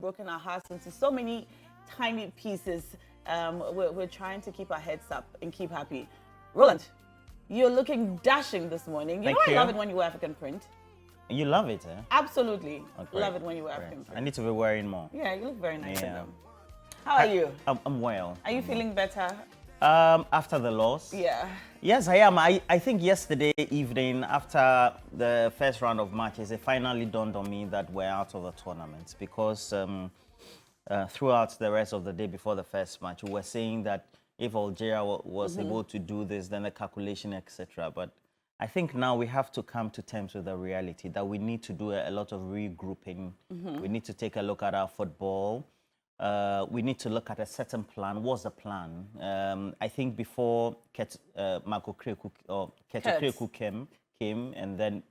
broken our hearts into so many tiny pieces. We're trying to keep our heads up and keep happy. Roland, you're looking dashing this morning. You know I love it when you wear African print. You love it, eh? Absolutely. Love it when you wear African print. I need to be wearing more. Yeah, you look very nice in them. How are you? I'm well. Are you feeling better? After the loss? Yeah. Yes, I am. I think yesterday evening, after the first round of matches, it finally dawned on me that we're out of the tournament because throughout the rest of the day before the first match, we were saying that if Algeria was able to do this, then the calculation, etc. But I think now we have to come to terms with the reality that we need to do a lot of regrouping. We need to take a look at our football. We need to look at a certain plan. What's the plan? I think before Marco Kreku came, and then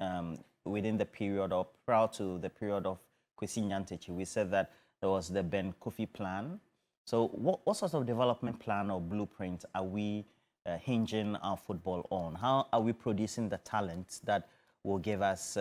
within the period or prior to the period of Kwesi Nyantakyi, we said that there was the Ben Kofi plan. So what sort of development plan or blueprint are we hinging our football on? How are we producing the talent that will give us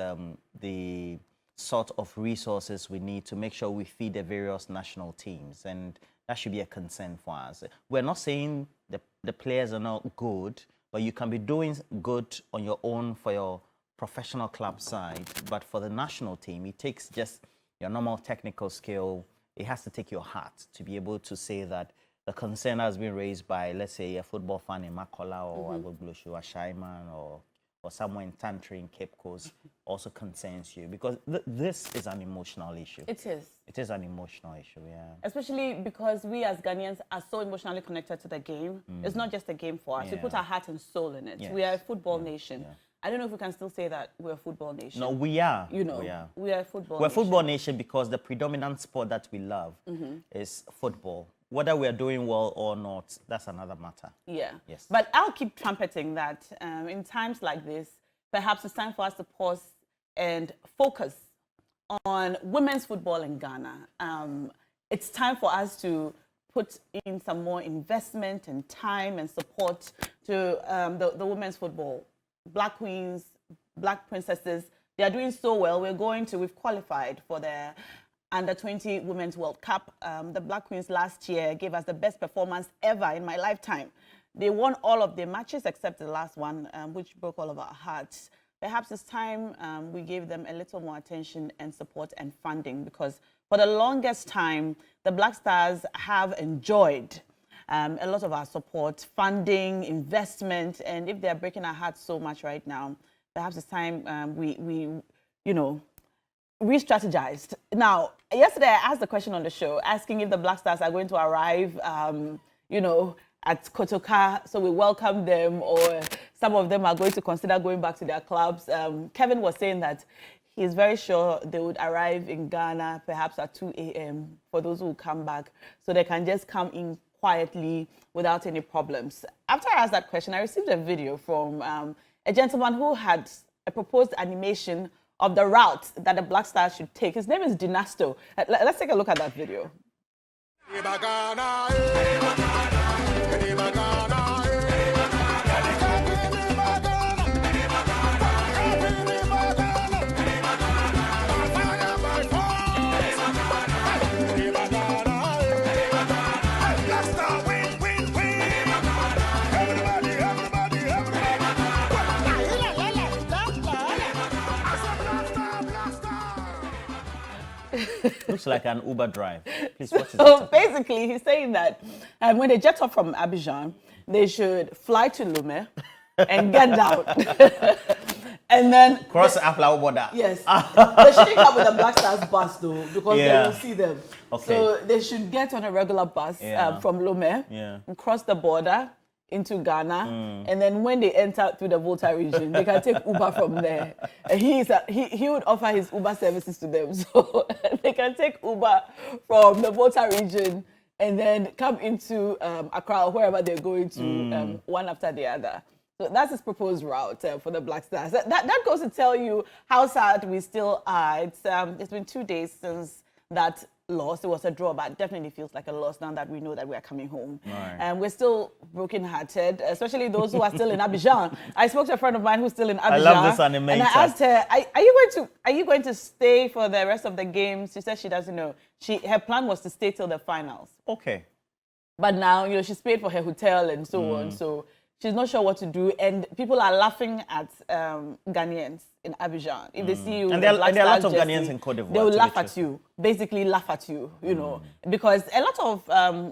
the sort of resources we need to make sure we feed the various national teams? And that should be a concern for us. We're not saying the players are not good, but you can be doing good on your own for your professional club side. But for the national team, it takes just your normal technical skill. It has to take your heart to be able to say that the concern has been raised by, let's say, a football fan in Makola or Agbogblosu or Shaiman or somewhere in Tantri in Cape Coast also concerns you, because this is an emotional issue. It is. It is an emotional issue, yeah. Especially because we as Ghanaians are so emotionally connected to the game. It's not just a game for us. Yeah. We put our heart and soul in it. Yes. We are a football nation. Yeah. I don't know if we can still say that we're a football nation. No, we are. You know, we are a football nation. We're a football nation because the predominant sport that we love is football. Whether we are doing well or not, that's another matter. Yeah. Yes. But I'll keep trumpeting that in times like this, perhaps it's time for us to pause and focus on women's football in Ghana. It's time for us to put in some more investment and time and support to the women's football. Black Queens, Black Princesses, they are doing so well. We've qualified for the Under-20 Women's World Cup. The Black Queens last year gave us the best performance ever in my lifetime. They won all of their matches except the last one, which broke all of our hearts. Perhaps it's time we gave them a little more attention and support and funding, because for the longest time, the Black Stars have enjoyed a lot of our support, funding, investment, and if they're breaking our hearts so much right now, perhaps it's time we re-strategized. Now, yesterday I asked the question on the show, asking if the Black Stars are going to arrive, at Kotoka, so we welcome them, or some of them are going to consider going back to their clubs. Kevin was saying that he's very sure they would arrive in Ghana perhaps at 2 a.m. for those who come back, so they can just come in quietly without any problems. After I asked that question, I received a video from a gentleman who had a proposed animation of the route that the Black Stars should take. His name is Dynasto. Let's take a look at that video. Looks like an Uber drive. Please, what is So basically, he's saying that when they jet off from Abidjan, they should fly to Lomé and get down. And then cross the Aflawo border. Yes. They shouldn't come with a Black Stars bus though, because they will see them. Okay. So they should get on a regular bus from Lomé and cross the border into Ghana, and then when they enter through the Volta region, they can take Uber from there. And he would offer his Uber services to them, so they can take Uber from the Volta region and then come into Accra or wherever they're going to, one after the other. So that's his proposed route for the Black Stars. That goes to tell you how sad we still are. It's been 2 days since that loss. It was a draw, but it definitely feels like a loss now that we know that we are coming home. Right. And we're still brokenhearted, especially those who are still in Abidjan. I spoke to a friend of mine who's still in Abidjan. I love this animator. And I asked her, are you going to stay for the rest of the games? She said she doesn't know. Her plan was to stay till the finals. Okay. But now, she's paid for her hotel and so on. So she's not sure what to do. And people are laughing at Ghanaians in Abidjan. If they see you, and there are lots of Ghanaians in Cote d'Ivoire. They will laugh at you, basically laugh at you, because a lot of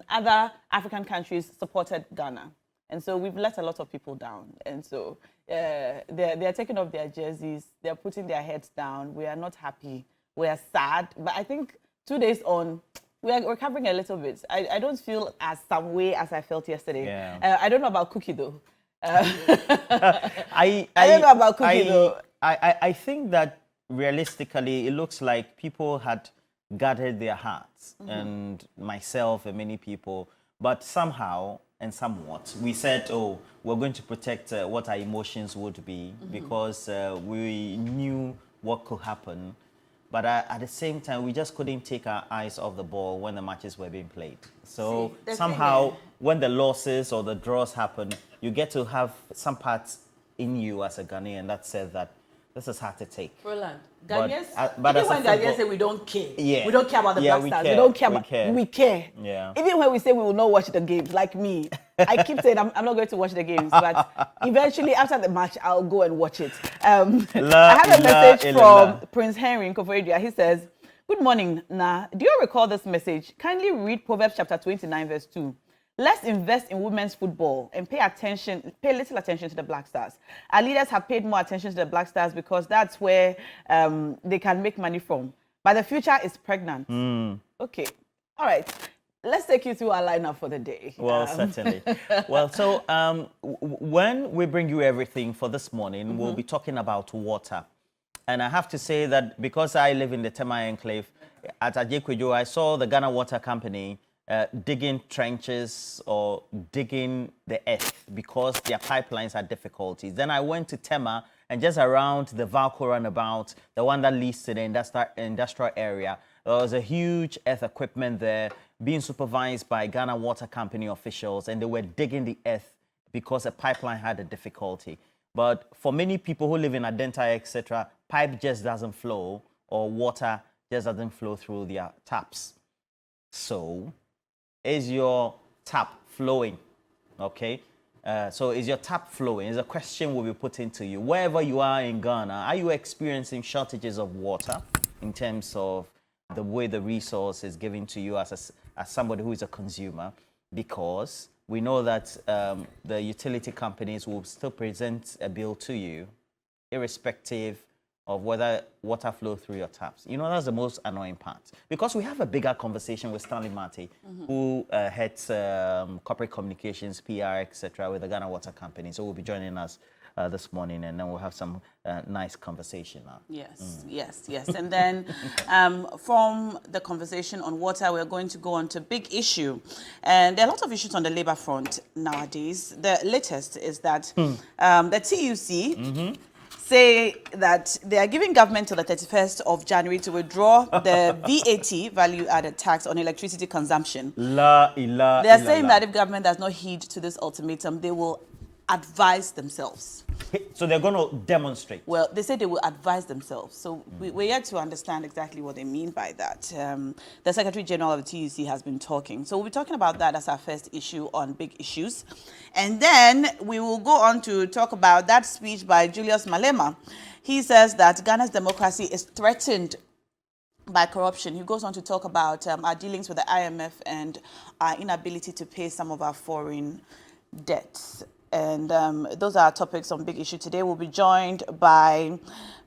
other African countries supported Ghana. And so we've let a lot of people down. And so they're taking off their jerseys. They're putting their heads down. We are not happy. We are sad. But I think 2 days on, we're recovering a little bit. I don't feel as some way as I felt yesterday. Yeah. I don't know about Cookie, though. I don't know about Cookie, though. I think that realistically, it looks like people had gathered their hearts, and myself and many people, but somehow and somewhat, we said, oh, we're going to protect what our emotions would be, because we knew what could happen. But at the same time, we just couldn't take our eyes off the ball when the matches were being played. So somehow, when the losses or the draws happen, you get to have some parts in you as a Ghanaian that says that this is hard to take. Roland, Ghanaians, but even when Ghanaians say we don't care, yeah, we don't care about the Black Stars, we don't care we care. Yeah. Even when we say we will not watch the games, like me, I keep saying I'm not going to watch the games, but eventually after the match, I'll go and watch it. I have a message from Prince Henry in Koforidua. He says, "Good morning, Na. Do you recall this message? Kindly read Proverbs chapter 29, verse 2. Let's invest in women's football and pay little attention to the Black Stars. Our leaders have paid more attention to the Black Stars because that's where they can make money from. But the future is pregnant." Okay. All right. Let's take you through our lineup for the day. Well, certainly. Well, so when we bring you everything for this morning, we'll be talking about water. And I have to say that because I live in the Tema Enclave, at Ajekwejo, I saw the Ghana Water Company digging trenches or digging the earth because their pipelines had difficulties. Then I went to Tema, and just around the Valco runabout, the one that leads to the industrial area, there was a huge earth equipment there being supervised by Ghana Water Company officials, and they were digging the earth because a pipeline had a difficulty. But for many people who live in Adenta, etc., pipe just doesn't flow, or water just doesn't flow through their taps. So, is your tap flowing? Okay. So is your tap flowing? Is a question will be put into you. Wherever you are in Ghana, are you experiencing shortages of water in terms of the way the resource is given to you as somebody who is a consumer? Because we know that the utility companies will still present a bill to you, irrespective of whether water flow through your taps. You know, that's the most annoying part. Because we have a bigger conversation with Stanley Marty, who heads corporate communications, PR, etc., with the Ghana Water Company. So we'll be joining us this morning, and then we'll have some nice conversation now. Yes. And then from the conversation on water, we're going to go on to big issue. And there are a lot of issues on the labor front nowadays. The latest is that the TUC say that they are giving government till the 31st of January to withdraw the VAT, value-added tax, on electricity consumption. They are saying that if government does not heed to this ultimatum, they will advise themselves. So they're going to demonstrate? Well, they say they will advise themselves. So we're yet to understand exactly what they mean by that. The Secretary General of the TUC has been talking. So we'll be talking about that as our first issue on big issues. And then we will go on to talk about that speech by Julius Malema. He says that Ghana's democracy is threatened by corruption. He goes on to talk about our dealings with the IMF and our inability to pay some of our foreign debts. And those are our topics on Big Issue today. We'll be joined by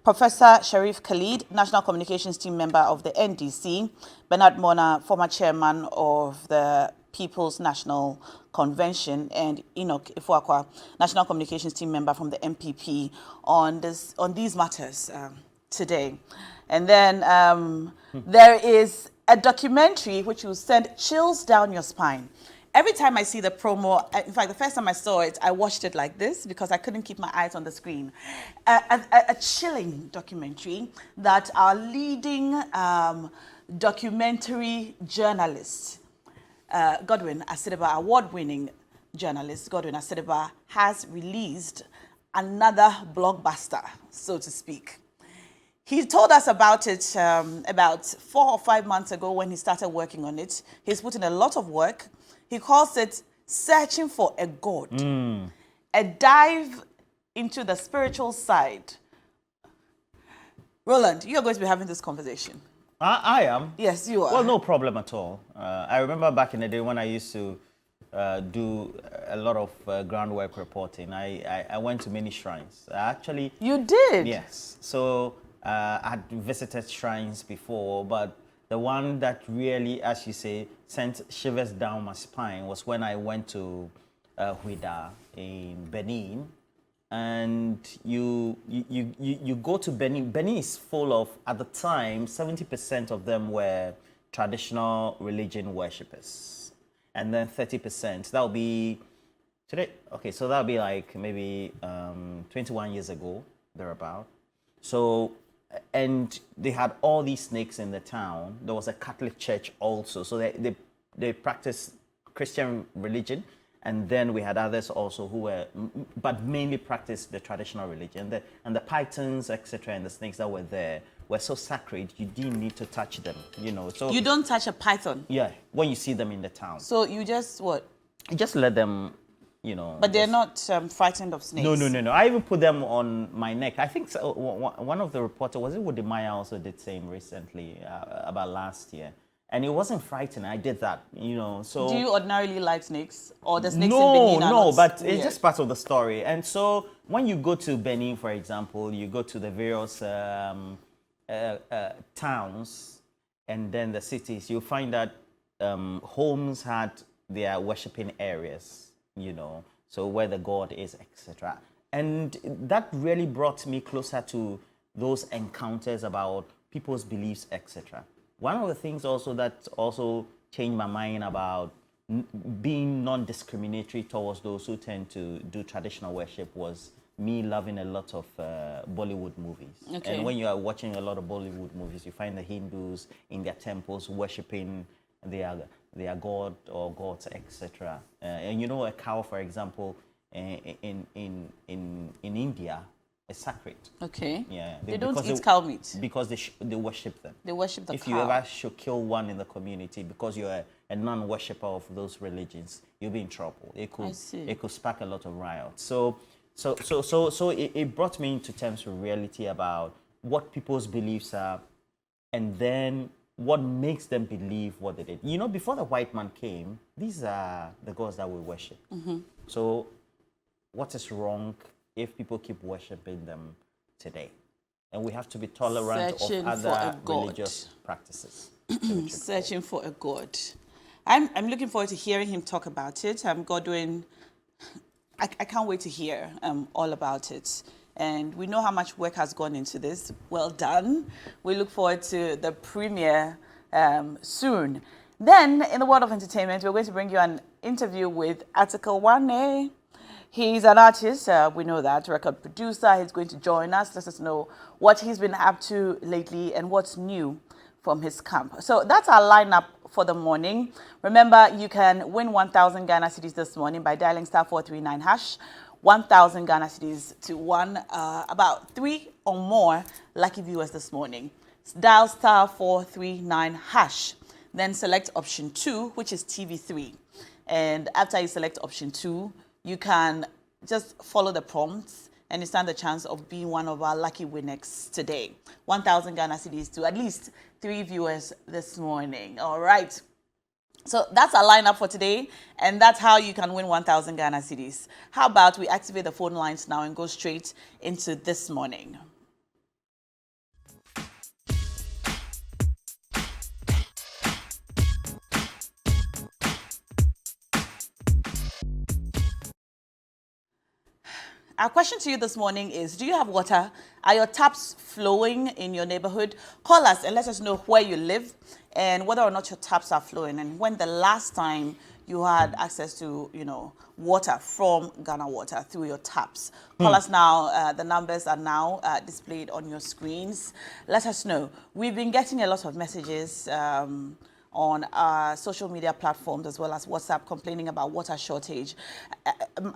Professor Sharif Khalid, National Communications Team member of the NDC, Bernard Mona, former chairman of the People's National Convention, and Enoch Ifuakwa, National Communications Team member from the MPP, on these matters today. And then there is a documentary which will send chills down your spine. Every time I see the promo, in fact, the first time I saw it, I watched it like this because I couldn't keep my eyes on the screen. A chilling documentary that our leading documentary journalist, Godwin Asedeba, award-winning journalist Godwin Asedeba, has released another blockbuster, so to speak. He told us about it about 4 or 5 months ago when he started working on it. He's put in a lot of work. He calls it Searching for a God, a dive into the spiritual side. Roland, you are going to be having this conversation. I am. Yes, you are. Well, no problem at all. I remember back in the day when I used to do a lot of groundwork reporting. I went to many shrines. Actually, you did? Yes. So I had visited shrines before, but the one that really, as you say, sent shivers down my spine was when I went to Huida in Benin. And you go to Benin. Benin is full of, at the time, 70% of them were traditional religion worshippers. And then 30%, that'll be, today, okay, so that'll be like maybe 21 years ago, thereabout. So, and they had all these snakes in the town. There was a Catholic church also. So they practiced Christian religion. And then we had others also who were, but mainly practiced the traditional religion. And the pythons, etc., and the snakes that were there were so sacred, you didn't need to touch them, you know. So you don't touch a python? Yeah, when you see them in the town. So you just what? You just let them, you know. But they're not frightened of snakes? No. I even put them on my neck. I think so, one of the reporters, was it Wodimaya, also did same recently, about last year. And it wasn't frightening. I did that, you know. So do you ordinarily like snakes, or the snakes in Benin are No, not but weird? it's just part of the story. And so when you go to Benin, for example, you go to the various towns and then the cities, you'll find that homes had their worshipping areas, you know, so where the god is, etc. And that really brought me closer to those encounters about people's beliefs, etc. One of the things also that also changed my mind about being non-discriminatory towards those who tend to do traditional worship was me loving a lot of Bollywood movies. Okay. And when you are watching a lot of Bollywood movies, you find the Hindus in their temples worshipping their god or gods, etc. And you know, a cow, for example, in India, is sacred. Okay. Yeah. They don't eat cow meat. Because they worship them. They worship the cow. If you ever should kill one in the community because you're a non-worshipper of those religions, you'll be in trouble. It could spark a lot of riots. So it brought me into terms with reality about what people's beliefs are, and then what makes them believe what they did. You know, before the white man came, these are the gods that we worship. Mm-hmm. So what is wrong if people keep worshiping them today? And we have to be tolerant of other religious practices. Searching for a God. I'm looking forward to hearing him talk about it. Godwin, I can't wait to hear all about it. And we know how much work has gone into this. Well done. We look forward to the premiere soon. Then, in the world of entertainment, we're going to bring you an interview with Article 1A. He's an artist, we know that, record producer. He's going to join us, let us know what he's been up to lately and what's new from his camp. So that's our lineup for the morning. Remember, you can win 1,000 Ghana cedis this morning by dialing *439#. 1,000 Ghana cedis to one, about 3 or more lucky viewers this morning. Dial *439#. Then select option 2, which is TV3. And after you select option 2, you can just follow the prompts and you stand the chance of being one of our lucky winners today. 1,000 Ghana cedis to at least 3 viewers this morning. All right. So that's our lineup for today, and that's how you can win 1,000 Ghana cedis. How about we activate the phone lines now and go straight into this morning? Our question to you this morning is, do you have water? Are your taps flowing in your neighborhood? Call us and let us know where you live and whether or not your taps are flowing and when the last time you had access to, water from Ghana Water through your taps. Call us now. The numbers are now displayed on your screens. Let us know. We've been getting a lot of messages on our social media platforms as well as WhatsApp complaining about water shortage.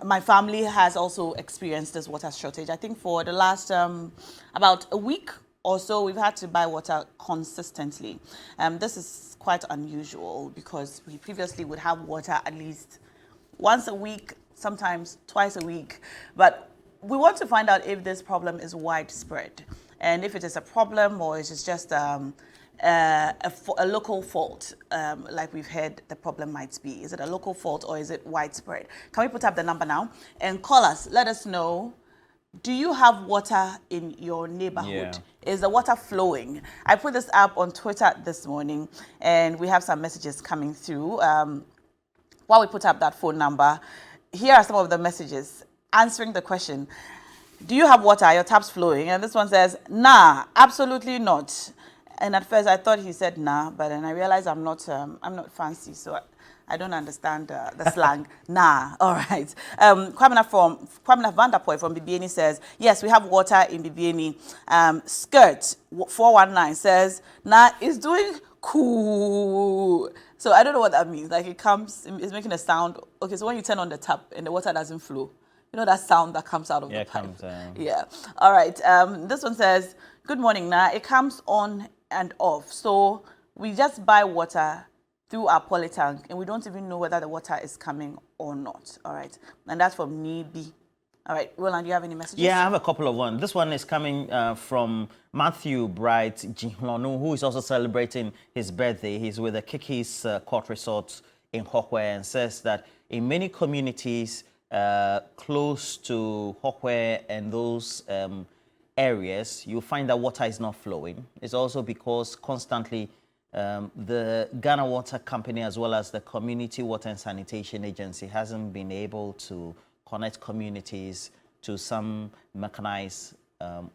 My family has also experienced this water shortage. I think for the last about a week or so, we've had to buy water consistently. This is quite unusual because we previously would have water at least once a week, sometimes twice a week. But we want to find out if this problem is widespread and if it is a problem or is it just a local fault, like we've heard the problem might be. Is it a local fault or is it widespread? Can we put up the number now and call us? Let us know. Do you have water in your neighborhood? Yeah. Is the water flowing? I put this up on Twitter this morning and we have some messages coming through. While we put up that phone number, here are some of the messages answering the question. Do you have water? Are your taps flowing? And this one says, nah, absolutely not. And at first I thought he said nah, but then I realized I'm not fancy, so I don't understand the slang. Nah, all right. Kwamina Vanderpoy from Bibiani says, yes, we have water in Bibiani. Skirt 419 says, nah, it's doing cool. So I don't know what that means. Like it's making a sound. Okay, so when you turn on the tap and the water doesn't flow, you know that sound that comes out of the pipe? Yeah. All right. This one says, good morning, nah. It comes on and off. So we just buy water through our poly tank and we don't even know whether the water is coming or not. All right. And that's from Nibi. All right. Roland, do you have any messages? Yeah, I have a couple of ones. This one is coming from Matthew Bright Jihlonu, who is also celebrating his birthday. He's with the Kiki's Court Resort in Hokwe and says that in many communities close to Hokwe and those areas, you'll find that water is not flowing. It's also because constantly the Ghana Water Company as well as the Community Water and Sanitation Agency hasn't been able to connect communities to some mechanized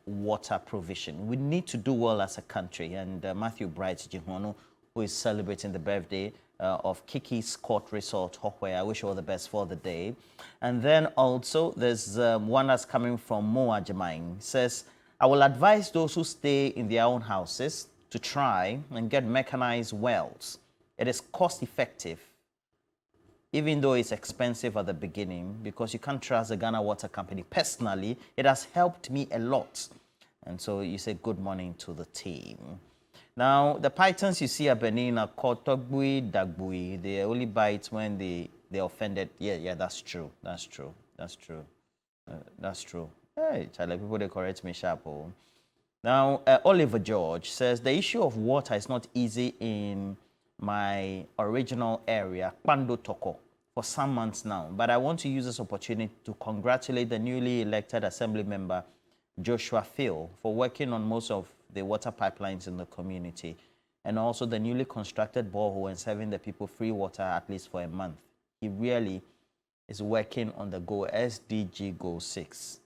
water provision. We need to do well as a country. And Matthew Bright Jihonu, who is celebrating the birthday of Kiki's Court Resort, Hokwe, I wish you all the best for the day. And then also there's one that's coming from Moa Jamain. Says, I will advise those who stay in their own houses to try and get mechanized wells. It is cost effective, even though it's expensive at the beginning, because you can't trust the Ghana Water Company. Personally, it has helped me a lot. And so you say good morning to the team. Now, the pythons you see at Benin are called Togbui, Dagbui. They only bite when they're offended. Yeah, that's true. That's true. Hey, Charlie, people, they correct me sharp. Oh. Now, Oliver George says, the issue of water is not easy in my original area, Kwando Toko, for some months now. But I want to use this opportunity to congratulate the newly elected Assembly member, Joshua Phil, for working on most of the water pipelines in the community, and also the newly constructed borehole and serving the people free water at least for a month. He really is working on the goal, SDG Goal 6.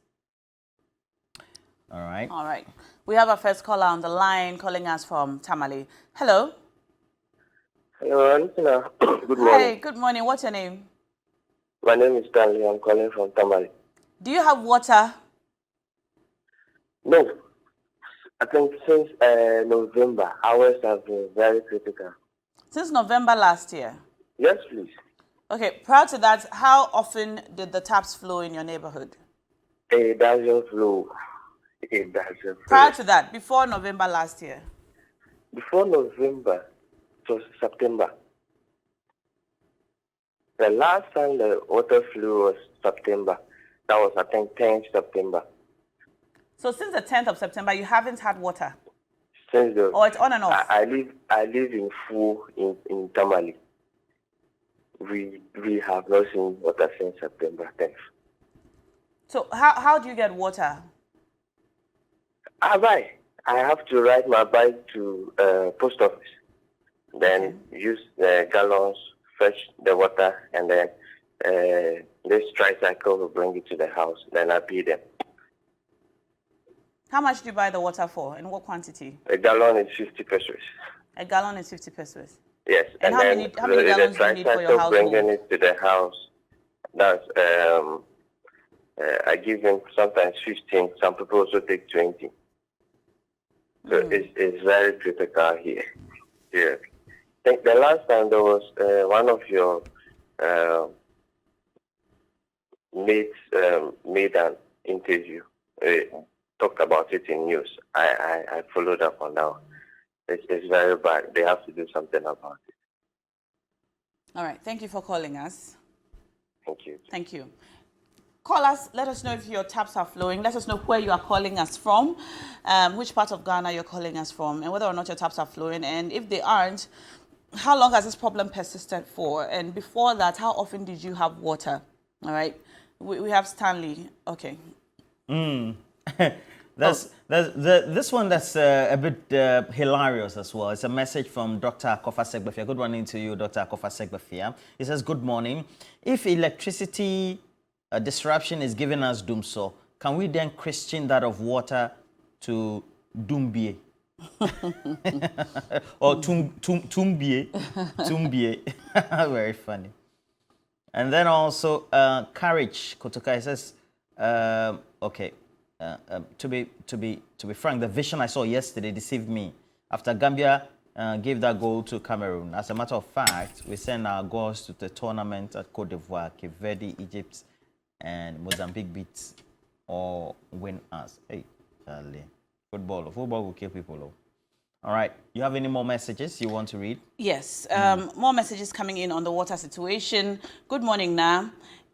All right. We have our first caller on the line calling us from Tamale. Hello. Hello, Antina. Good morning. Hi, good morning. What's your name? My name is Stanley. I'm calling from Tamale. Do you have water? No. I think since November, hours have been very critical. Since November last year? Yes, please. Okay, prior to that, how often did the taps flow in your neighborhood? It doesn't flow. It doesn't flow. Prior to that, before November last year? Before November, it was September. The last time the water flew was September. That was, I think, 10th September. So since the 10th of September, you haven't had water? Since the, or it's on and off? I live in Fu in Tamale. We have not seen water since September 10th. So how do you get water? I have to ride my bike to post office. Then use the gallons, fetch the water, and then this tricycle will bring it to the house. Then I pay them. How much do you buy the water for? In what quantity? A gallon is 50 pesos. A gallon is 50 pesos. Yes. And how many gallons do you need for your household? Bringing it to the house. That's I give them sometimes 15. Some people also take 20. So it's very critical here. Yeah. I think the last time there was one of your mates made an interview, talked about it in news. I followed up on that one. It's very bad. They have to do something about it. All right. Thank you for calling us. Thank you. Thank you. Call us. Let us know if your taps are flowing. Let us know where you are calling us from, which part of Ghana you're calling us from, and whether or not your taps are flowing. And if they aren't, how long has this problem persisted for? And before that, how often did you have water? All right. We have Stanley. Okay. This one that's a bit hilarious as well. It's a message from Dr. Akofa Segbafia. Good morning to you, Dr. Akofa Segbafia. He says, good morning. If electricity disruption is giving us doomso, can we then Christian that of water to Dumbie? Or Tumbie? Tumbie. Very funny. And then also Courage Kotoka says, okay. To be frank, the vision I saw yesterday deceived me. After Gambia gave that goal to Cameroon, as a matter of fact, we sent our goals to the tournament at Cote d'Ivoire, Cape Verde, Egypt, and Mozambique beats or win us. Hey, Charlie, football will kill people. All right, you have any more messages you want to read? Yes, more messages coming in on the water situation. Good morning, Na.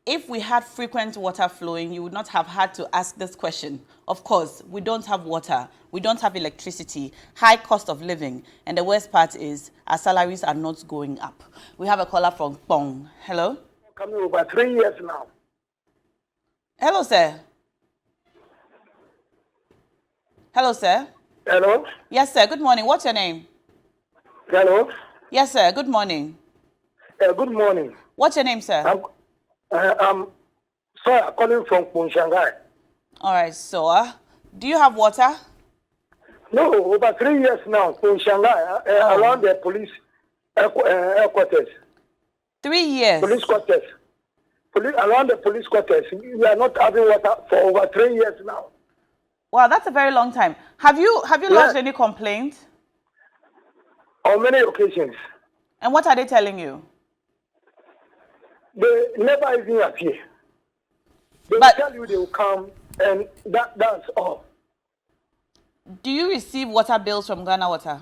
If we had frequent water flowing, you would not have had to ask this question. Of course, we don't have water, we don't have electricity, high cost of living, and the worst part is our salaries are not going up. We have a caller from Pong. Hello? Coming over 3 years now. Hello, sir. Hello, sir. Hello? Yes, sir. Good morning. What's your name? Hello? Yes, sir. Good morning. Good morning. What's your name, sir? I'm calling from Shanghai. All right, so do you have water? No, over 3 years now from Shanghai, around the police headquarters. 3 years? Police quarters. Around the police quarters. We are not having water for over 3 years now. Wow, that's a very long time. Have you lodged any complaint? On many occasions. And what are they telling you? They never even appear. They will tell you they will come, and that's all. Do you receive water bills from Ghana Water?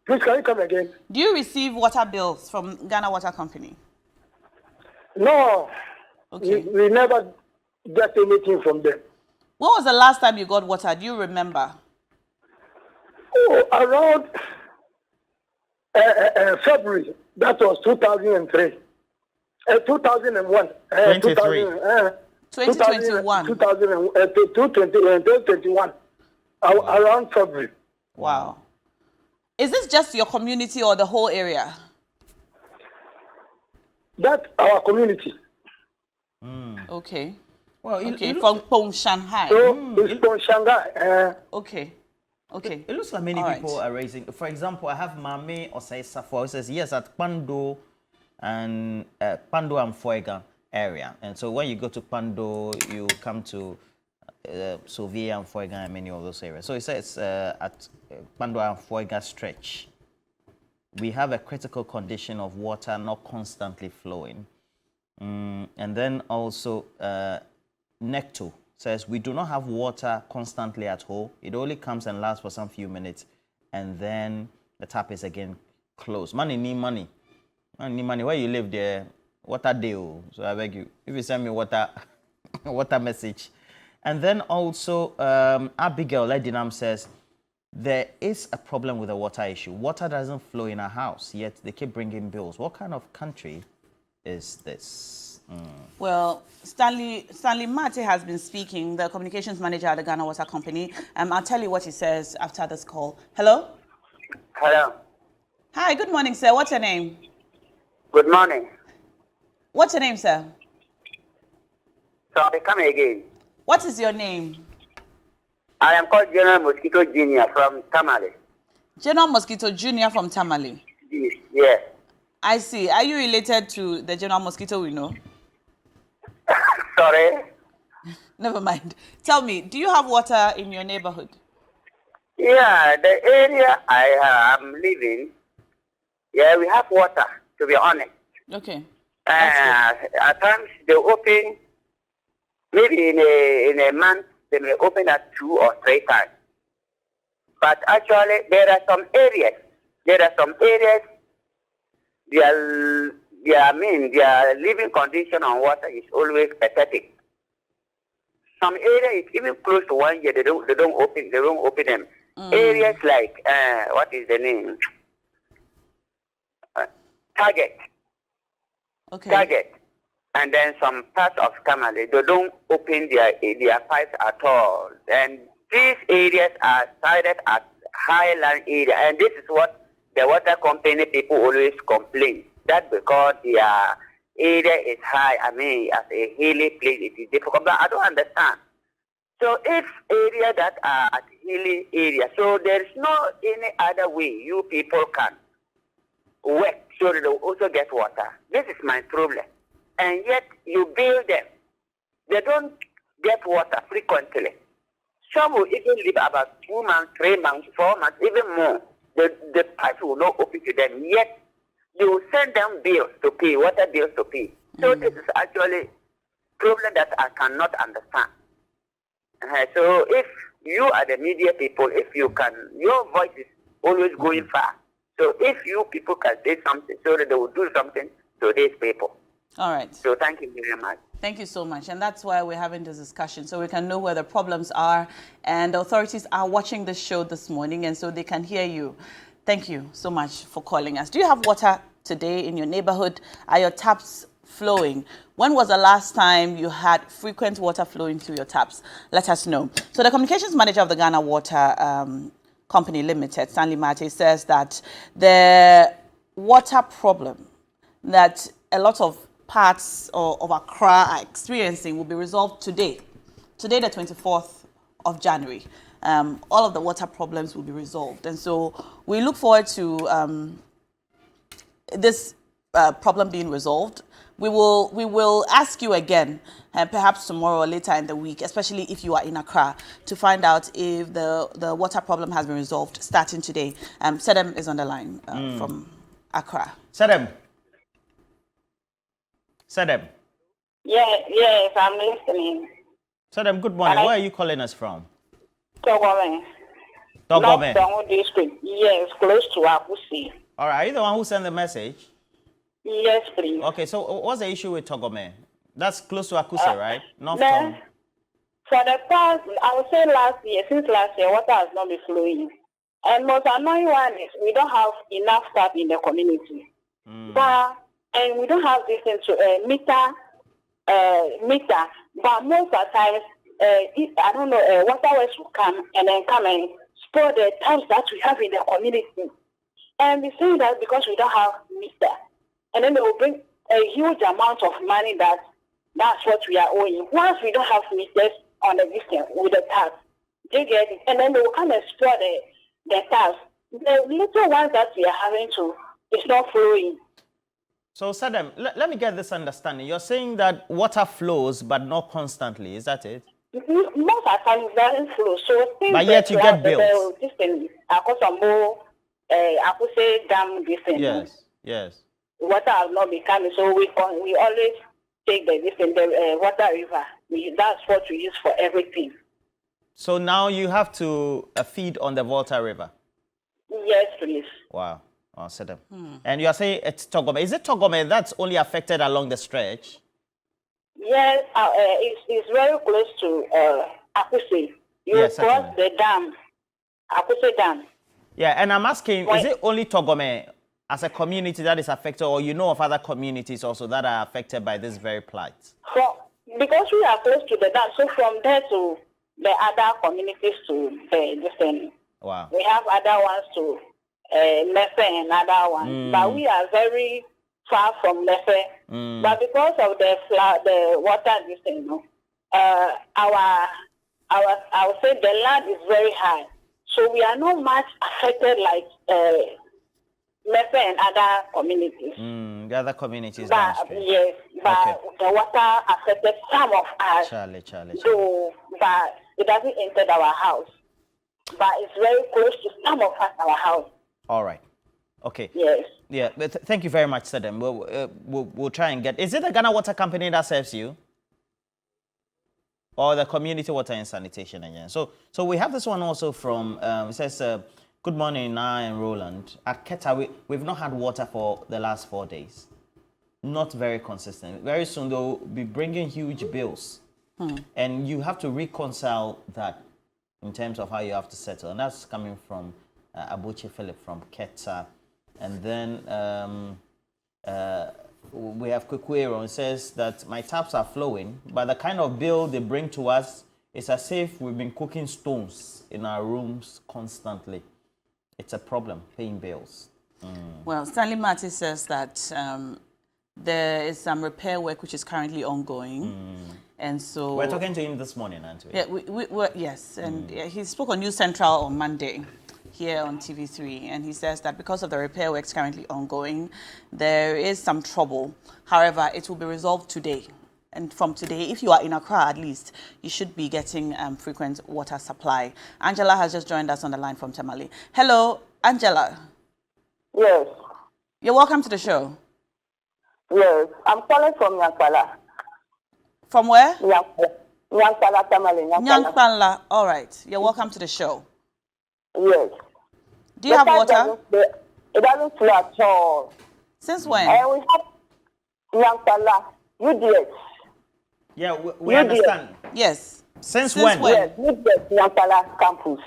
Please, can you come again? Do you receive water bills from Ghana Water Company? No. Okay. We never get anything from them. When was the last time you got water? Do you remember? Oh, around February. That was 2003. 2001. 23. 2021. 2021. Around February. Wow. Is this just your community or the whole area? That's our community. Okay. Well, from Pong, Shanghai. So it's from Shanghai. Okay. Okay. It looks like many people are raising. For example, I have Mame Osei Safo who says yes at Pando and Fuega area. And so when you go to Pando, you come to Sovia and Fuega and many of those areas. So it says at Pando and Fuega stretch, we have a critical condition of water not constantly flowing. And then also Necto says we do not have water constantly at home. It only comes and lasts for some few minutes, and then the tap is again closed. Money need money. Money need money. Where you live there, water deal. So I beg you, if you send me water, water message. And then also Abigail Ledinam says there is a problem with the water issue. Water doesn't flow in our house, yet they keep bringing bills. What kind of country is this? Well, Stanley Mate has been speaking, the communications manager at the Ghana Water Company. I'll tell you what he says after this call. Hello? Hello. Hi, good morning, sir. What's your name? Good morning. What's your name, sir? Sorry, come again. What is your name? I am called General Mosquito Jr. from Tamale. General Mosquito Jr. from Tamale. Yes. I see. Are you related to the General Mosquito we know? Sorry. Never mind. Tell me, do you have water in your neighborhood? Yeah, the area I am living, yeah, we have water, to be honest. Okay. That's good. At times they open, maybe in a month, they may open at 2 or 3 times. But actually, there are some areas, their living condition on water is always pathetic. Some areas, even close to 1 year, they don't open them. Areas like what is the name? Target. Okay. Target. And then some parts of Tamale, they don't open their pipes at all. And these areas are cited as highland area, and this is what the water company people always complain, that because their area is high, as a hilly place, it is difficult. But I don't understand. So if area that are at hilly area, so there is no any other way you people can work so they will also get water. This is my problem. And yet you build them. They don't get water frequently. Some will even live about 2 months, 3 months, 4 months, even more. The pipes will not open to them. Yet you will send them bills to pay, water bills to pay. So this is actually a problem that I cannot understand. So if you are the media people, if you can, your voice is always going far. So if you people can say something so that they will do something to these people. All right. So thank you very much. Thank you so much. And that's why we're having this discussion, so we can know where the problems are. And the authorities are watching this show this morning, and so they can hear you. Thank you so much for calling us. Do you have water today in your neighborhood? Are your taps flowing? When was the last time you had frequent water flowing through your taps? Let us know. So the communications manager of the Ghana Water Company Limited, Stanley Mate, says that the water problem that a lot of parts of Accra are experiencing will be resolved today. Today, the 24th of January. All of the water problems will be resolved. And so we look forward to this problem being resolved. We will ask you again, perhaps tomorrow or later in the week, especially if you are in Accra, to find out if the water problem has been resolved starting today. Sedem is on the line from Accra. Sedem. Yes, I'm listening. Sedem, good morning. Where are you calling us from? Togome. Togome. North district. Yes, close to Akusi. All right. Are you the one who sent the message? Yes, please. Okay, so what's the issue with Togome? That's close to Akuse, right? North Then, Town. for the past, I would say since last year, water has not been flowing. And most annoying one is we don't have enough staff in the community. And we don't have this into meter. But most of the times, I don't know, waterways will come and spoil the tanks that we have in the community. And we say that because we don't have meter. And then they will bring a huge amount of money that's what we are owing. Once we don't have meters on the distance with the tax, they get it. And then they will come and spoil the tax. The little ones that we are having to, it's not flowing. So, Sadam, let me get this understanding. You're saying that water flows, but not constantly. Is that it? Most of the time, it doesn't flow. So, but yet you get bills. I could say dam this thing. Yes. Water has not been coming, so we always take the water river. That's what we use for everything. So now you have to feed on the Volta River? Yes, please. Wow. Sedem. And you are saying it's Togome. Is it Togome that's only affected along the stretch? Yes, it's very close to Akuse. You cross the dam, Akuse Dam. Yeah, and I'm asking, is it only Togome as a community that is affected, or you know of other communities also that are affected by this very plight? Because we are close to the dam, so from there to the other communities to the thing. Wow. We have other ones to Lefe and other ones, but we are very far from Lefe. But because of the water, I would say the land is very high. So we are not much affected like Mefe and other communities. The other communities But downstream. yes, but the water affected some of us. Charlie. So, but it doesn't enter our house. But it's very close to some of us, our house. All right. Okay. Yes. Yeah. Thank you very much, Sedem. We'll try and get. Is it the Ghana Water Company that serves you, or the Community Water and Sanitation again? So we have this one also from. It says, "Good morning, Nana and Roland. At Keta, we've not had water for the last 4 days. Not very consistent. Very soon they'll be bringing huge bills, and you have to reconcile that in terms of how you have to settle. And that's coming from Abuchi Philip from Keta." And then we have Kukwero, and says that my taps are flowing, but the kind of bill they bring to us is as if we've been cooking stones in our rooms constantly. It's a problem, paying bills. Well, Stanley Marty says that there is some repair work which is currently ongoing. And so... We're talking to him this morning, aren't we? Yeah, yes. And he spoke on News Central on Monday here on TV3, and he says that because of the repair works currently ongoing, there is some trouble. However, it will be resolved today. And from today, if you are in Accra at least, you should be getting frequent water supply. Angela has just joined us on the line from Tamale. Hello, Angela. Yes. You're welcome to the show. Yes. I'm calling from Nyankpala. From where? Nyankpala, Tamale. Nyankpala. All right. You're welcome to the show. Yes. Do you have water? It doesn't flow at all. Since when? And we have Nyankpala, UDS. Yeah, we understand. Yes. Since when? Yes, UDS, Nyankpala campus.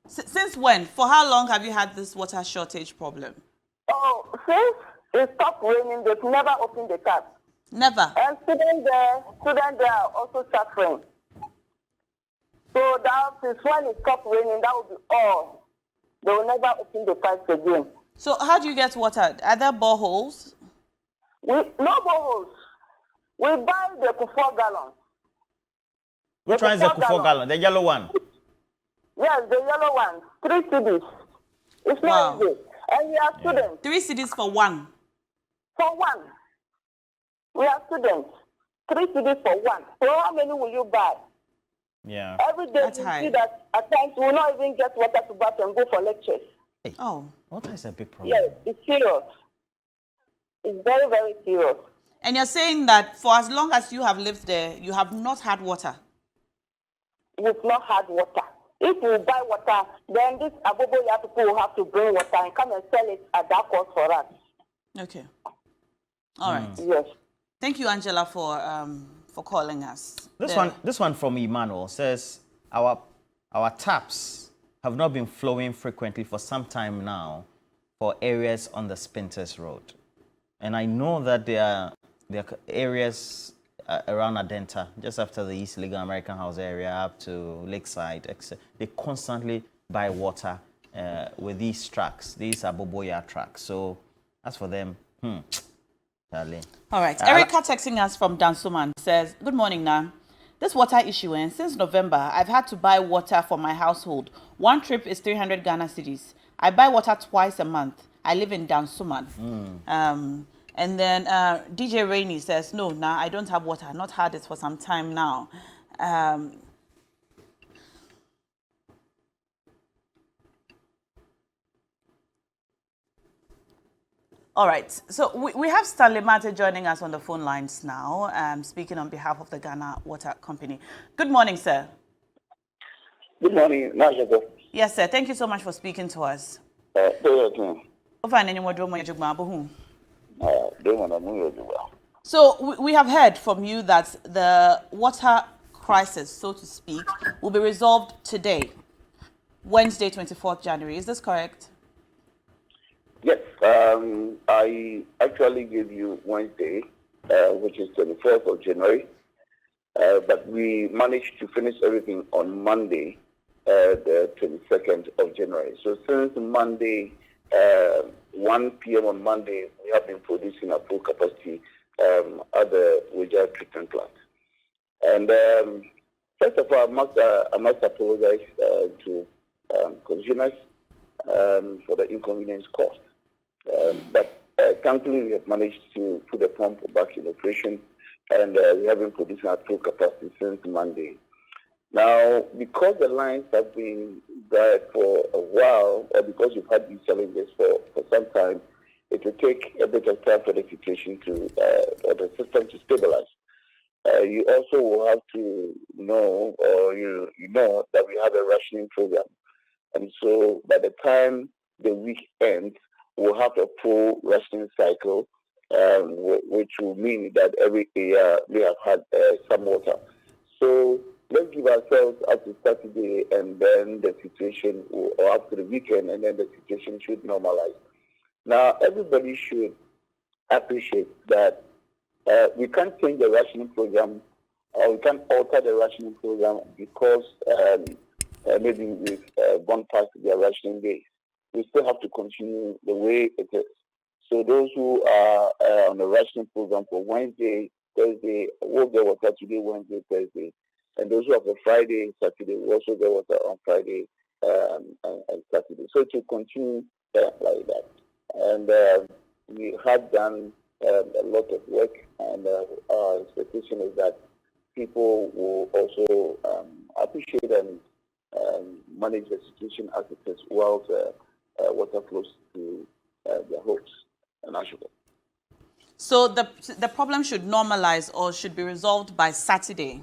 Since when? For how long have you had this water shortage problem? Oh, since it stopped raining, they've never opened the tap. Never. And students there are also suffering. So that is when it stopped raining, that will be all. They will never open the pipes again. So how do you get water? Are there boreholes? No boreholes. We buy the Kufor gallons. Which one is the Kufor gallon? The yellow one? Yes, the yellow one. 3 CDs. It's not easy. And we are students. 3 CDs for one? For one. We are students. 3 CDs for one. So how many will you buy? Yeah. Every day we see that at times we will not even get water to bath and go for lectures. Hey, water is a big problem. Yes, it's serious. It's very, very serious. And you're saying that for as long as you have lived there, you have not had water? We've not had water. If we buy water, then this Aboboya people will have to bring water and come and sell it at that cost for us. Okay. All right. Yes. Thank you, Angela, for calling us. This one from Emmanuel says our taps have not been flowing frequently for some time now for areas on the Spinters Road. And I know that there are areas around Adenta, just after the East Legal American House area up to Lakeside, etc. They constantly buy water with these trucks. These are Boboya trucks. So as for them, Charlie. All right. Erica texting us from Dansuman says, good morning, Nan. This water issue, and since November, I've had to buy water for my household. One trip is 300 Ghana cedis. I buy water twice a month. I live in Dansuman. And then DJ Rainey says, no, nah, I don't have water. I've not had it for some time now. All right. So we have Stanley Mate joining us on the phone lines now, speaking on behalf of the Ghana Water Company. Good morning, sir. Good morning. Yes, sir. Thank you so much for speaking to us. So we have heard from you that the water crisis, so to speak, will be resolved today, Wednesday, 24th January. Is this correct? Yes. I actually gave you Wednesday, which is 24th of January, but we managed to finish everything on Monday, the 22nd of January. So since Monday, 1 p.m. on Monday, we have been producing at full capacity at the Waja treatment plant. And First of all, I must apologize to consumers for the inconvenience caused. But thankfully, we have managed to put the pump back in operation, and we have been producing at full capacity since Monday. Now, because the lines have been there for a while, or because we've had these challenges for some time, it will take a bit of time for the situation or the system to stabilize. You also will have to know, or you know, that we have a rationing program. And so by the time the week ends, we'll have a full rationing cycle, which will mean that every area may have had some water. So let's give ourselves up to Saturday, and then the situation, or up to the weekend, and then the situation should normalize. Now, everybody should appreciate that we can't change the rationing program, or we can't alter the rationing program because maybe we've gone past their rationing days. We still have to continue the way it is. So those who are on the rationing program for Wednesday, Thursday, will get water today, Wednesday, Thursday. And those who have a Friday, Saturday, will also get water on Friday and Saturday. So to continue like that. And we have done a lot of work, and our expectation is that people will also appreciate and manage the situation as it is while water flows to their homes and Ashoko. So the problem should normalize or should be resolved by Saturday.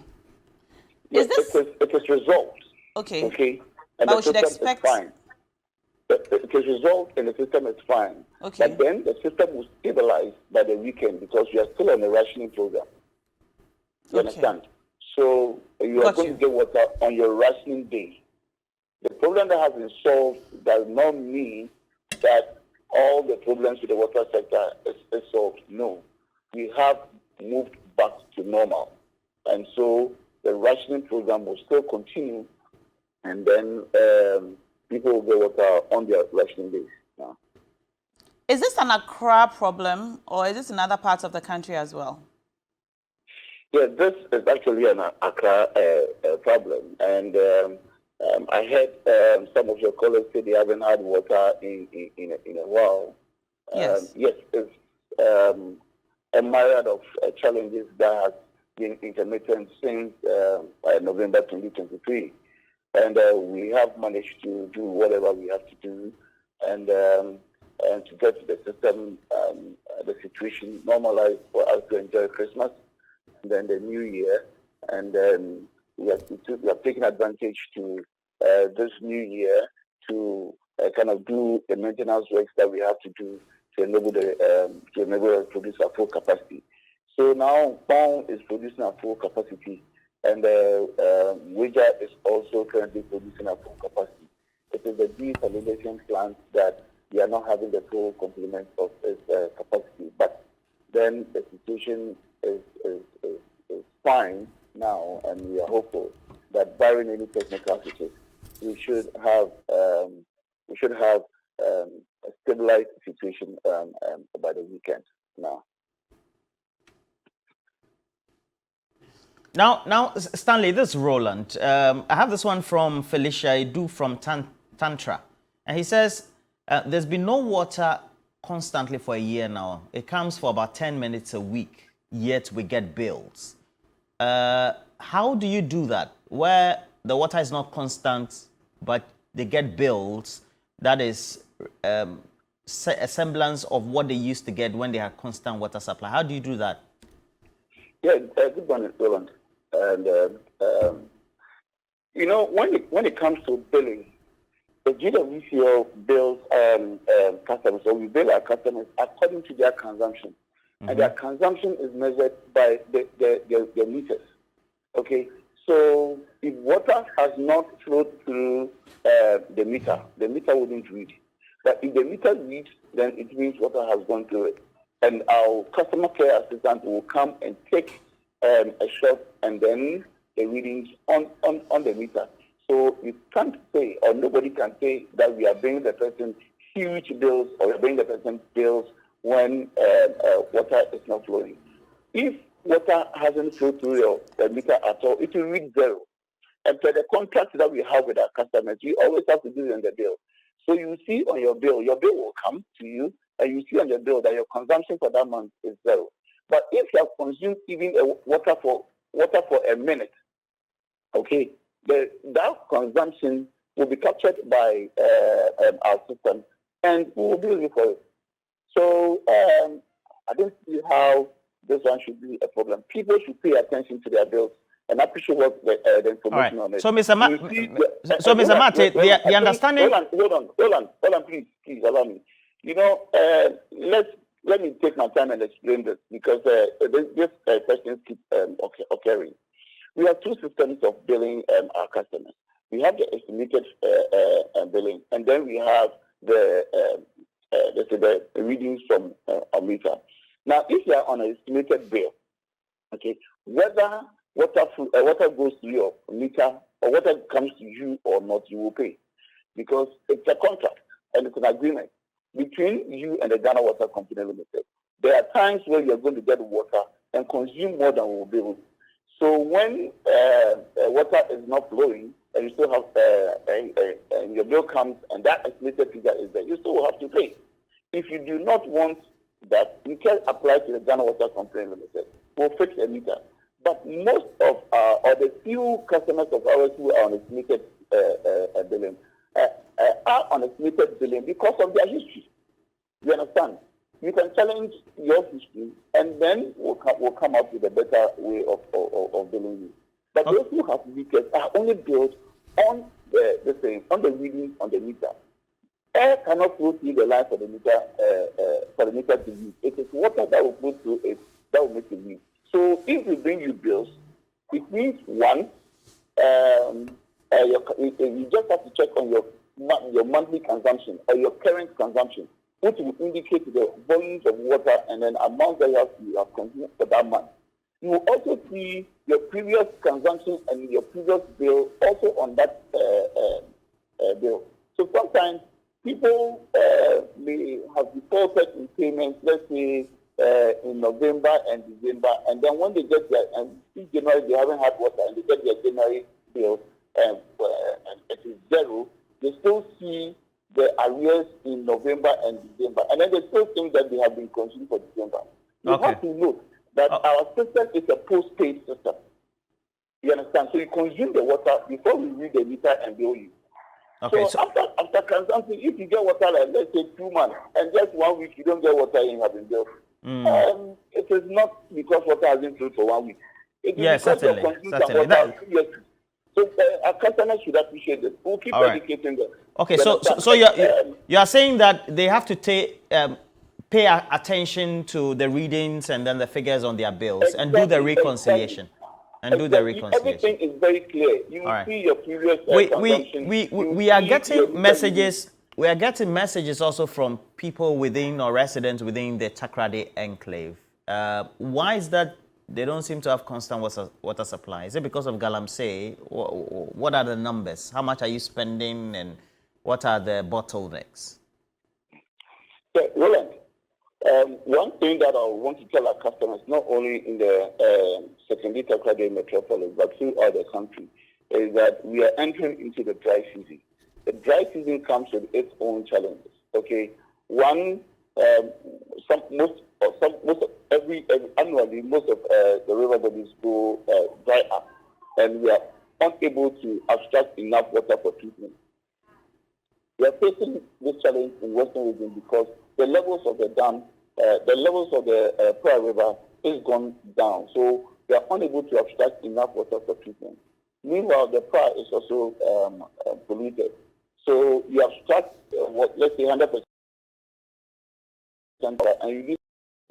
Yes, it is resolved. Okay. Okay. And but the we should system expect. is fine. It is resolved and the system is fine. Okay. But then the system will stabilize by the weekend because we are still on the rationing program. You understand? So you are going to get water on your rationing day. The problem that has been solved does not mean that all the problems with the water sector is solved. No. We have moved back to normal. And so the rationing program will still continue, and then people will get water on their rationing days. Yeah. Is this an Accra problem, or is this in other parts of the country as well? Yeah, this is actually an Accra problem. And I heard some of your colleagues say they haven't had water in a while. Yes. Yes, it's a myriad of challenges that has been intermittent since November 2023. And we have managed to do whatever we have to do, and to get the system, the situation normalized for us to enjoy Christmas, and then the New Year. And then we have taken advantage to this New Year to kind of do the maintenance works that we have to do to enable us produce our full capacity. So now Pound is producing at full capacity, and Wija is also currently producing at full capacity. It is the desalination plant that we are not having the full complement of its capacity. But then the situation is fine now, and we are hopeful that barring any technical issues, we should have a stabilized situation by the weekend now. Now, Stanley, this is Roland. I have this one from Felicia Edu from Tantra. And he says, there's been no water constantly for a year now. It comes for about 10 minutes a week, yet we get bills. How do you do that? Where the water is not constant, but they get bills, that is a semblance of what they used to get when they had constant water supply. How do you do that? Yeah, good one, Roland. And you know, when it comes to billing, the GWCO bills customers, so we bill our customers according to their consumption, and their consumption is measured by the meters. Okay, so if water has not flowed through the meter wouldn't read. But if the meter reads, then it means water has gone through it, and our customer care assistant will come and take a shot and then the readings on the meter. So you can't say, or nobody can say, that we are bringing the person huge bills or we are bringing the person bills when water is not flowing. If water hasn't flowed through the meter at all, it will read zero. And for the contracts that we have with our customers, we always have to do it in the bill. So you see on your bill will come to you, and you see on your bill that your consumption for that month is 0. But if you have consumed even water for a minute, okay, that consumption will be captured by our system, and we will bill you for it. So I don't see how this one should be a problem. People should pay attention to their bills and appreciate what the information on it. So, Mr. Mate, the understanding. Hold on, please allow me. You know, let me take my time and explain this, because this questions keep occurring. We have two systems of billing our customers. We have the estimated billing, and then we have the readings from a meter. Now, if you are on an estimated bill, okay, whether water goes to your meter or water comes to you or not, you will pay, because it's a contract and it's an agreement between you and the Ghana Water Company Limited. There are times where you're going to get water and consume more than we will bill. So when water is not flowing and you still have and your bill comes and that estimated figure is there, you still will have to pay. If you do not want that, you can apply to the Ghana Water Company Limited. We'll fix a meter. But most of or the few customers of ours who are on estimated billing are on estimated billing because of their history. You understand? You can challenge your history, and then we'll come up with a better way of billing you. But those who have meters are only billed on the reading on the meter. Air cannot flow through the line for the meter to use. It is water that will flow through it that will make it use. So if we bring you bills, it means one, you just have to check on your monthly consumption or your current consumption, which will indicate the volumes of water and then amount that you have consumed for that month. You will also see your previous consumption and your previous bill also on that bill. So sometimes people may have defaulted in payments, let's say in November and December, and then when they get there, and in January they haven't had water, and they get their January bill and it is 0, they still see the arrears in November and December, and then they still think that they have been consumed for December. You have to note that our system is a post-paid system. You understand? So you consume the water before we read the meter and bill you. Okay, so after consumption, if you get water, like let's say 2 months, and just 1 week you don't get water, you have been billed. It is not because water has been filled for 1 week. It is because certainly. So our customers should appreciate this. We'll keep educating them. Okay, so you are saying that they have to pay attention to the readings and then the figures on their bills and do the reconciliation. Everything is very clear. You will see your previous consumption. We are getting messages. We are getting messages also from people within or residents within the Takoradi enclave. Why is that they don't seem to have constant water supply? Is it because of Galamsey? What are the numbers? How much are you spending, and what are the bottlenecks? Roland, one thing that I want to tell our customers, not only in the secondary Takoradi metropolis, but throughout the country, is that we are entering into the dry season. The dry season comes with its own challenges. Okay, one, annually, most of the river bodies go dry up, and we are unable to abstract enough water for treatment. We are facing this challenge in Western region because the levels of the dam, the levels of the Praia River is gone down, so we are unable to abstract enough water for treatment. Meanwhile, the Praia is also polluted. So you abstract let's say 100%, and you use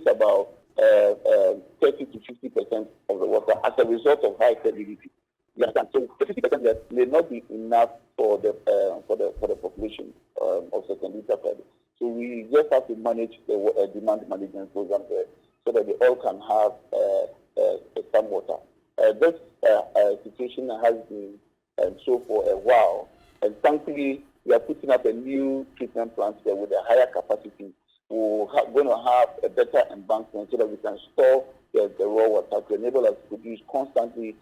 about 30 to 50% of the water as a result of high salinity. So 50% that may not be enough for the population of secondary Takoradi. So we just have to manage the demand management program there so that they all can have some water. This situation has been so for a while, and thankfully we are putting up a new treatment plant there with a higher capacity. We're going to have a better embankment so that we can store the raw water to enable us to produce constantly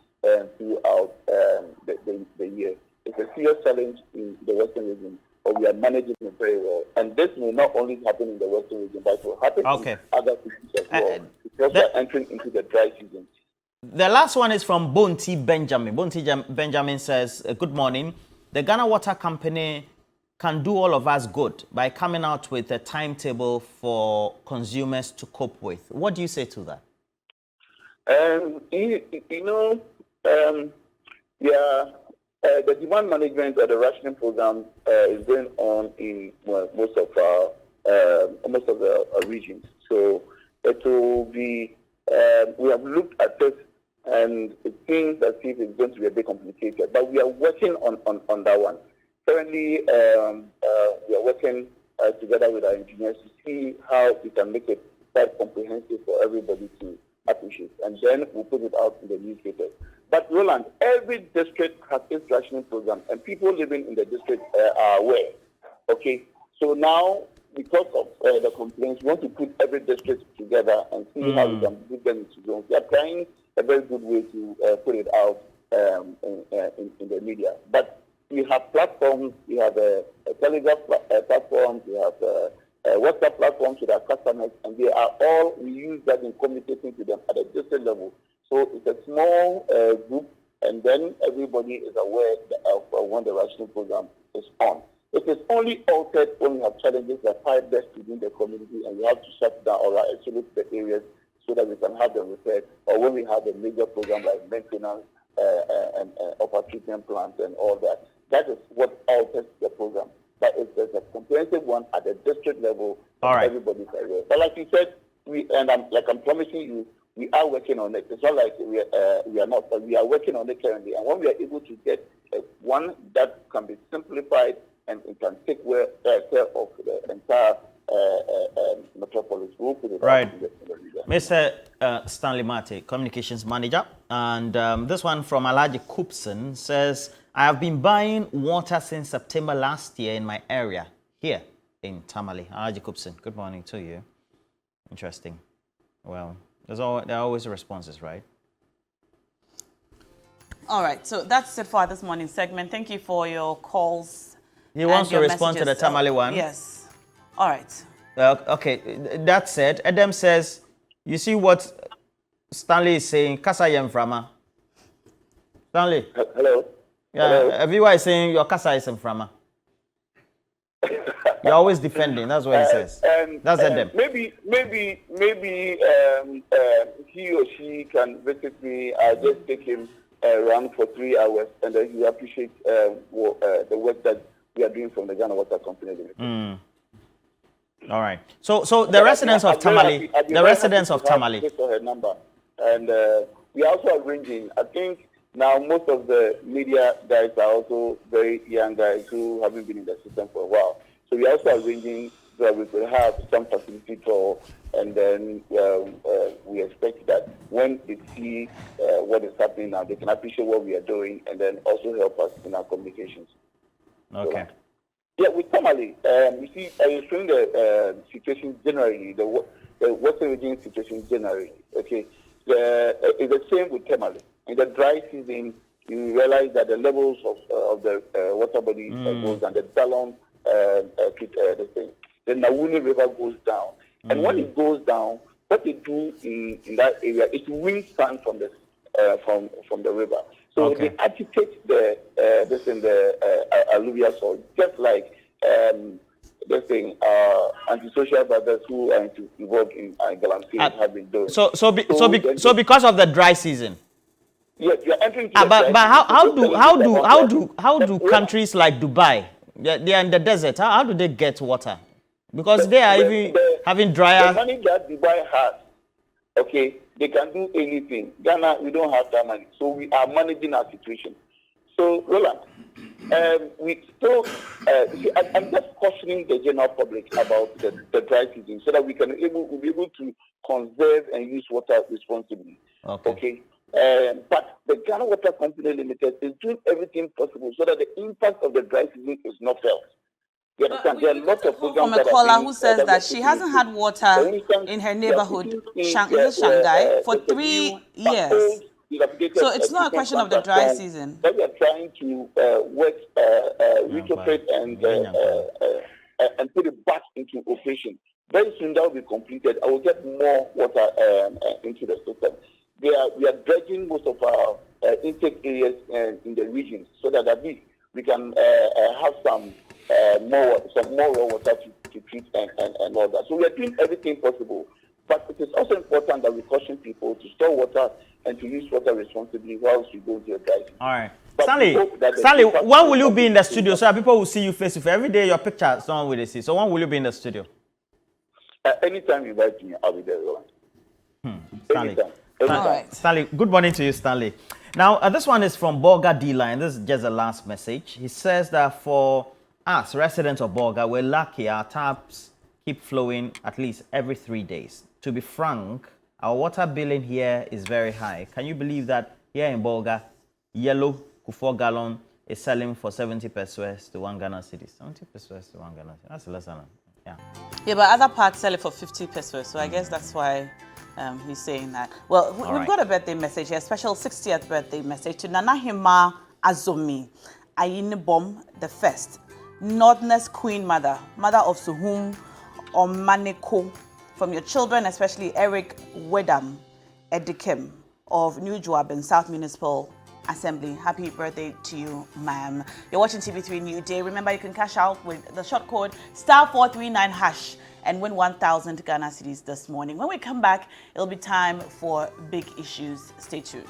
throughout the year. It's a serious challenge in the Western region, but we are managing it very well. And this will not only happen in the Western region, but it will happen in other regions as well, because we are entering into the dry season. The last one is from Bonti Benjamin. Bonti Benjamin says, good morning. The Ghana Water Company can do all of us good by coming out with a timetable for consumers to cope with. What do you say to that? The demand management or the rationing program is going on in most of the regions. So it will be. We have looked at this, and it seems as if it's going to be a bit complicated. But we are working on that one. Currently, we are working together with our engineers to see how we can make it quite comprehensive for everybody to appreciate, and then we'll put it out in the newspapers. But Roland, every district has its rationing program, and people living in the district are aware. Okay, so now because of the complaints, we want to put every district together and see how we can put them into zones. We are trying a very good way to put it out in the media. But we have platforms, we have a Telegraph platform, we have WhatsApp platforms with our customers, and they are all, we use that in communicating to them at a district level. So it's a small group, and then everybody is aware of when the rationing program is on. It is only altered when we have challenges that fire deaths within the community, and we have to shut down or isolate the areas so that we can have them repaired, or when we have a major program like maintenance and upper treatment plants and all that. That is what alters the program. But if there's a comprehensive one at the district level, everybody's aware. But like you said, I'm promising you, we are working on it. It's not like we are not, but we are working on it currently. And when we are able to get one that can be simplified and it can take care of the entire metropolis, we'll put it right. In the region. Mr. Stanley Mate, Communications Manager. And this one from Alaji Coopson says, I have been buying water since September last year in my area here in Tamale. Alaji Coopson, good morning to you. Interesting. Well, there are always responses, right? All right, so that's it for this morning's segment. Thank you for your calls. He wants to respond to the Tamale one? Yes. All right. Okay, that said, Adam says, you see what Stanley is saying, Kasa Yem Frama. Stanley. Hello. Yeah, hello? Everyone is saying your Kasa is in Frama. You're always defending, that's what he says. That's Adam. Maybe he or she can visit me. I'll just take him around for 3 hours, and then he appreciate the work that we are doing from the Ghana Water Company Limited. All right. So the residents of Tamale, Just her number, and we are also arranging. I think now most of the media guys are also very young guys who haven't been in the system for a while. So we are also arranging that we could have some facility tour, and then we expect that when they see what is happening now, they can appreciate what we are doing, and then also help us in our communications. Okay. Yeah, with Tamale, you see, I explained the situation generally, the Western region situation generally. Okay, it's the same with Tamale. In the dry season, you realize that the levels of the water body goes down. The Dalon, the Nawuni River goes down, and when it goes down, what they do in that area is win sand from the river. So they agitate the alluvial soil, just like antisocial brothers who are involved in galamsey have been doing. So because of the dry season. Yes, you are entering. But how do countries like Dubai? They are in the desert. How do they get water? Because they are having drier. The money that Dubai has, okay, they can do anything. Ghana, we don't have that money, so we are managing our situation. So, Roland, we still. I'm just cautioning the general public about the dry season, so that we'll be able to conserve and use water responsibly. Okay. But the Ghana Water Company Limited is doing everything possible so that the impact of the dry season is not felt. You understand? There are lots of programs from a caller who says that she hasn't had water in her neighborhood, Shanghai, for 3 years. dilapidated. So it's not a question of the dry season. That we are trying to work, retrofit and put it back into operation. Very soon that will be completed. I will get more water into the system. We are dredging most of our intake areas in the regions so that at least we can have some more raw water to treat and all that. So we are doing everything possible. But it is also important that we caution people to store water and to use water responsibly whilst we go to the dry season. All right. But Stanley, when will you be in the studio so that people will see you face to face? Every day your picture, someone will see. So when will you be in the studio? Anytime you invite me, I'll be there. Stanley. Anytime. All right. Stanley, good morning to you, Stanley. Now, this one is from Borga D-Line. This is just the last message. He says that for us, residents of Borga, we're lucky our taps keep flowing at least every 3 days. To be frank, our water billing here is very high. Can you believe that here in Borga, yellow 4 gallon is selling for 70 pesos to 1 Ghana cedi? 70 pesos to 1 Ghana cedi. That's less than Yeah, but other parts sell it for 50 pesos. So I guess that's why he's saying that. Well, we've got a birthday message here, a special 60th birthday message to Nana Hima Azomi Ayinibom the First, Northern's Queen Mother of Suhum Omaneko, from your children, especially Eric Wedam Edikim of New Joab in South Municipal Assembly. Happy birthday to you, ma'am. You're watching TV3 New Day. Remember, you can cash out with the short code *439# and win 1,000 Ghana cedis this morning. When we come back, it'll be time for big issues. Stay tuned.